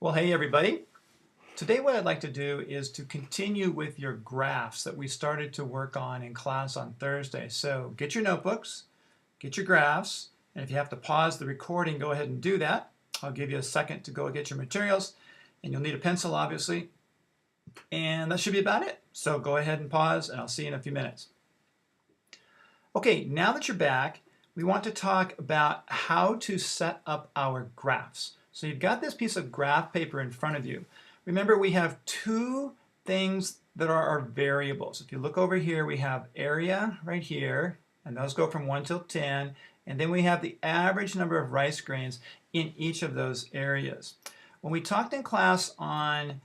Well, hey everybody. Today what I'd like to do is to continue with your graphs that we started to work on in class on Thursday. So get your notebooks, get your graphs, and if you have to pause the recording, go ahead and do that. I'll give you a second to go get your materials, and you'll need a pencil, obviously. And that should be about it. So go ahead and pause, and I'll see you in a few minutes. Okay, now that you're back, we want to talk about how to set up our graphs. So you've got this piece of graph paper in front of you. Remember, we have two things that are our variables. If you look over here, we have area right here, and those go from 1 till 10, and then we have the average number of rice grains in each of those areas. When we talked in class on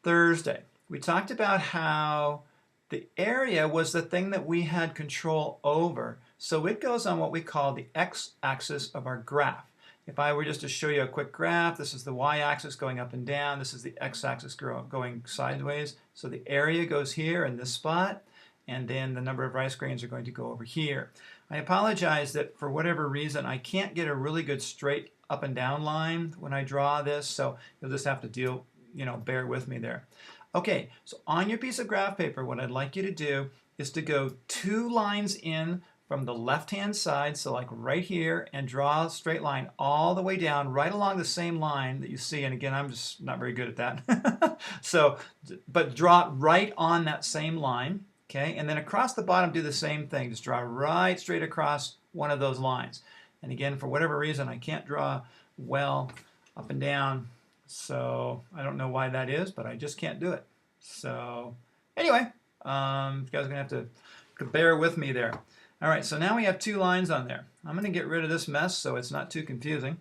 Thursday, we talked about how the area was the thing that we had control over, so it goes on what we call the x-axis of our graph. If I were just to show you a quick graph, this is the y-axis going up and down, this is the x-axis going sideways. So the area goes here in this spot, and then the number of rice grains are going to go over here. I apologize that for whatever reason I can't get a really good straight up and down line when I draw this, so you'll just have to bear with me there. Okay, so on your piece of graph paper, what I'd like you to do is to go 2 lines in from the left-hand side, so like right here, and draw a straight line all the way down, right along the same line that you see. And again, I'm just not very good at that. But draw right on that same line, okay? And then across the bottom, do the same thing. Just draw right straight across one of those lines. And again, for whatever reason, I can't draw well up and down, so I don't know why that is, but I just can't do it. So anyway, you guys are gonna have to bear with me there. All right, so now we have 2 lines on there. I'm going to get rid of this mess so it's not too confusing,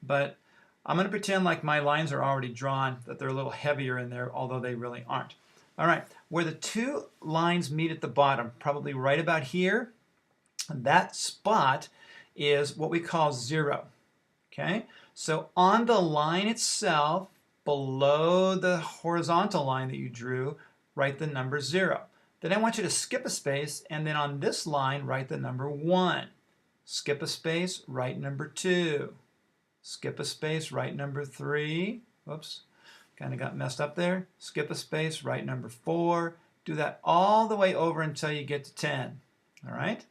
but I'm going to pretend like my lines are already drawn, that they're a little heavier in there, although they really aren't. All right, where the 2 lines meet at the bottom, probably right about here, that spot is what we call 0. Okay, so on the line itself, below the horizontal line that you drew, write the number 0. Then I want you to skip a space, and then on this line, write the number 1. Skip a space, write number 2. Skip a space, write number 3. Whoops, kind of got messed up there. Skip a space, write number 4. Do that all the way over until you get to 10. All right?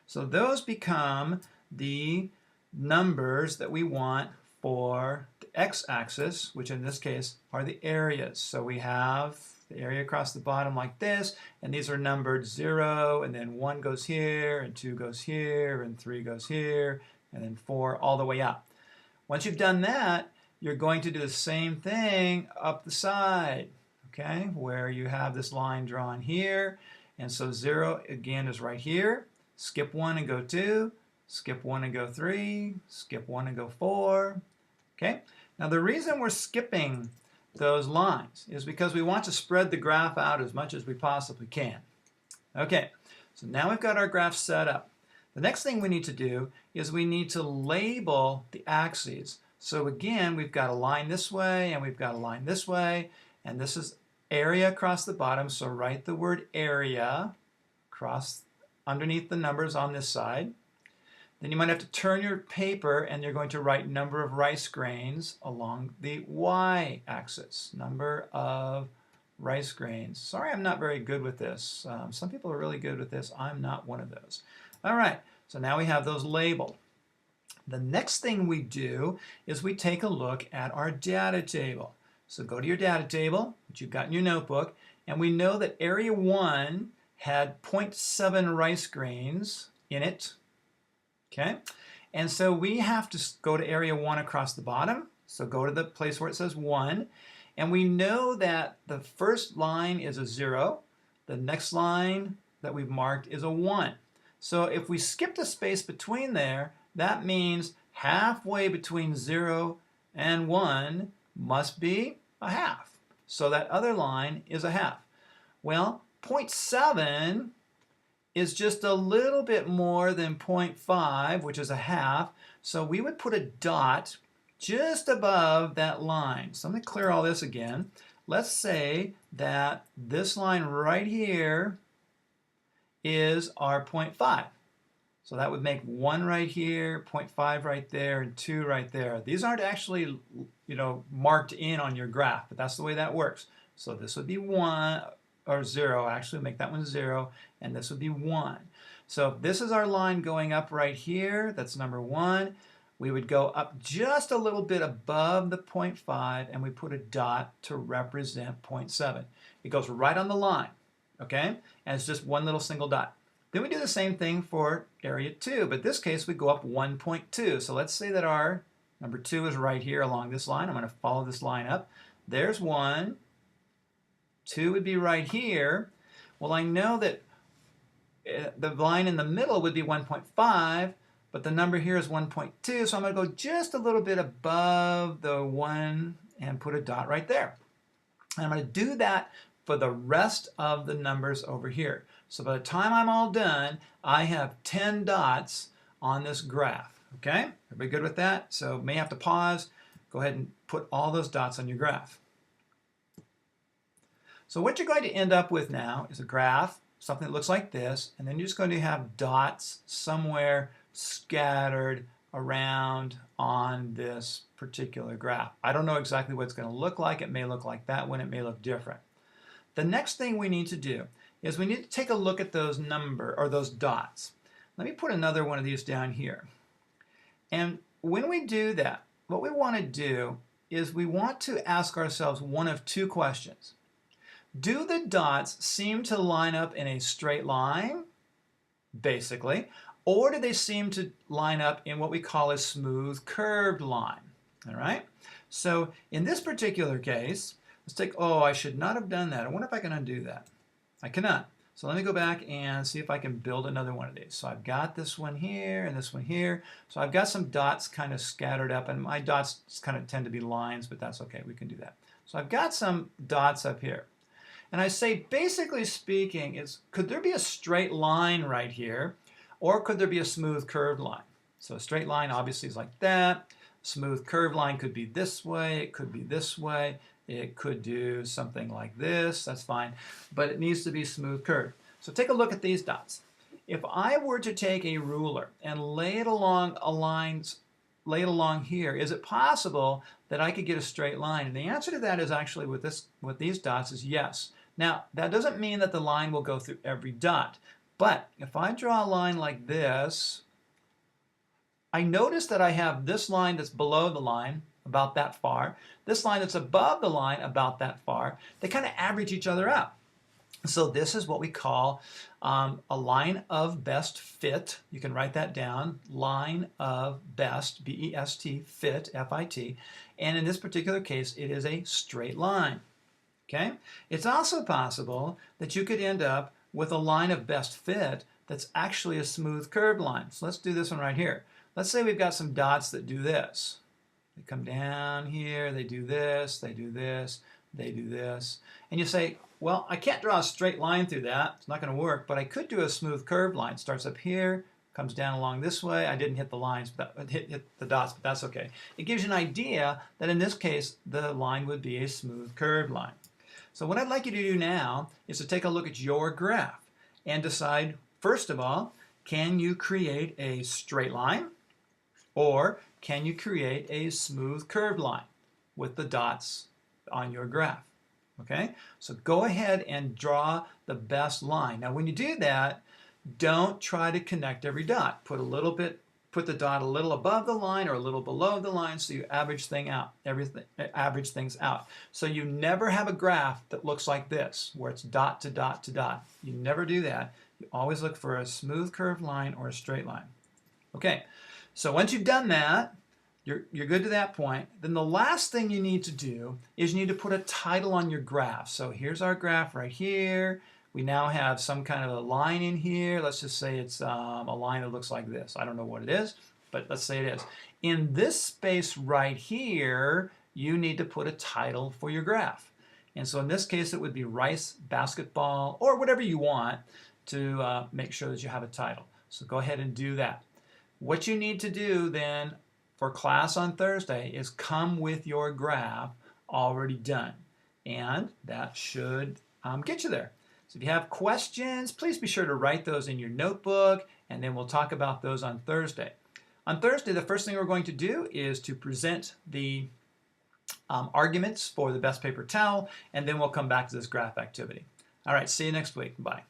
So those become the numbers that we want for the x-axis, which in this case are the areas. So we have the area across the bottom like this, and these are numbered 0, and then 1 goes here, and 2 goes here, and 3 goes here, and then 4 all the way up. Once you've done that, you're going to do the same thing up the side, okay, where you have this line drawn here, and so 0 again is right here. Skip 1 and go 2, skip 1 and go 3, skip 1 and go 4, okay? Now the reason we're skipping those lines is because we want to spread the graph out as much as we possibly can. Okay, so now we've got our graph set up. The next thing we need to do is we need to label the axes. So again, we've got a line this way, and we've got a line this way, and this is area across the bottom, so write the word area across underneath the numbers on this side. Then you might have to turn your paper, and you're going to write number of rice grains along the y-axis. Number of rice grains. Sorry, I'm not very good with this. Some people are really good with this. I'm not one of those. All right, so now we have those labeled. The next thing we do is we take a look at our data table. So go to your data table, which you've got in your notebook, and we know that area 1 had 0.7 rice grains in it. Okay, and so we have to go to area 1 across the bottom. So go to the place where it says 1, and we know that the first line is a 0. The next line that we've marked is a 1. So if we skipped a space between there, that means halfway between 0 and 1 must be a half. So that other line is a half. Well, 0.7 is just a little bit more than 0.5, which is a half. So we would put a dot just above that line. So I'm going to clear all this again. Let's say that this line right here is our 0.5. So that would make 1 right here, 0.5 right there, and 2 right there. These aren't actually, marked in on your graph, but that's the way that works. So this would be 1, or 0, actually, make that one 0, and this would be 1. So if this is our line going up right here, that's number 1. We would go up just a little bit above the 0.5, and we put a dot to represent 0.7. It goes right on the line, okay? And it's just one little single dot. Then we do the same thing for area 2, but in this case we go up 1.2. So let's say that our number 2 is right here along this line. I'm going to follow this line up. There's 1. 2 would be right here. Well, I know that the line in the middle would be 1.5, but the number here is 1.2, so I'm going to go just a little bit above the 1 and put a dot right there. And I'm going to do that for the rest of the numbers over here. So by the time I'm all done, I have 10 dots on this graph. Okay? Everybody good with that? So may have to pause. Go ahead and put all those dots on your graph. So what you're going to end up with now is a graph, something that looks like this, and then you're just going to have dots somewhere scattered around on this particular graph. I don't know exactly what it's going to look like. It may look like that one. It may look different. The next thing we need to do is we need to take a look at those those dots. Let me put another one of these down here. And when we do that, what we want to do is we want to ask ourselves one of two questions. Do the dots seem to line up in a straight line, basically, or do they seem to line up in what we call a smooth curved line? All right? So in this particular case, let's take, I should not have done that. I wonder if I can undo that. I cannot. So let me go back and see if I can build another one of these. So I've got this one here and this one here. So I've got some dots kind of scattered up, and my dots kind of tend to be lines, but that's okay. We can do that. So I've got some dots up here. And I say, basically speaking, could there be a straight line right here, or could there be a smooth curved line? So a straight line obviously is like that. Smooth curved line could be this way. It could be this way. It could do something like this. That's fine. But it needs to be smooth curved. So take a look at these dots. If I were to take a ruler and lay it along here, is it possible that I could get a straight line? And the answer to that is actually with these dots is yes. Now, that doesn't mean that the line will go through every dot. But if I draw a line like this, I notice that I have this line that's below the line, about that far. This line that's above the line, about that far. They kind of average each other out. So this is what we call a line of best fit. You can write that down. Line of best, B-E-S-T, fit, F-I-T. And in this particular case, it is a straight line. Okay? It's also possible that you could end up with a line of best fit that's actually a smooth curved line. So let's do this one right here. Let's say we've got some dots that do this. They come down here, they do this, they do this, they do this. And you say, well, I can't draw a straight line through that. It's not going to work, but I could do a smooth curved line. It starts up here, comes down along this way. I didn't hit the lines, but hit the dots, but that's okay. It gives you an idea that in this case, the line would be a smooth curved line. So what I'd like you to do now is to take a look at your graph and decide, first of all, can you create a straight line, or can you create a smooth curved line with the dots on your graph? Okay, so go ahead and draw the best line. Now when you do that, don't try to connect every dot. Put the dot a little above the line or a little below the line, so you average things out. So you never have a graph that looks like this, where it's dot to dot to dot. You never do that. You always look for a smooth curved line or a straight line. Okay, so once you've done that, you're good to that point. Then the last thing you need to do is you need to put a title on your graph. So here's our graph right here. We now have some kind of a line in here. Let's just say it's a line that looks like this. I don't know what it is, but let's say it is. In this space right here, you need to put a title for your graph. And so in this case, it would be Rice Basketball, or whatever you want to make sure that you have a title. So go ahead and do that. What you need to do then for class on Thursday is come with your graph already done. And that should get you there. So if you have questions, please be sure to write those in your notebook and then we'll talk about those on Thursday. On Thursday, the first thing we're going to do is to present the arguments for the best paper towel, and then we'll come back to this graph activity. All right, see you next week. Bye.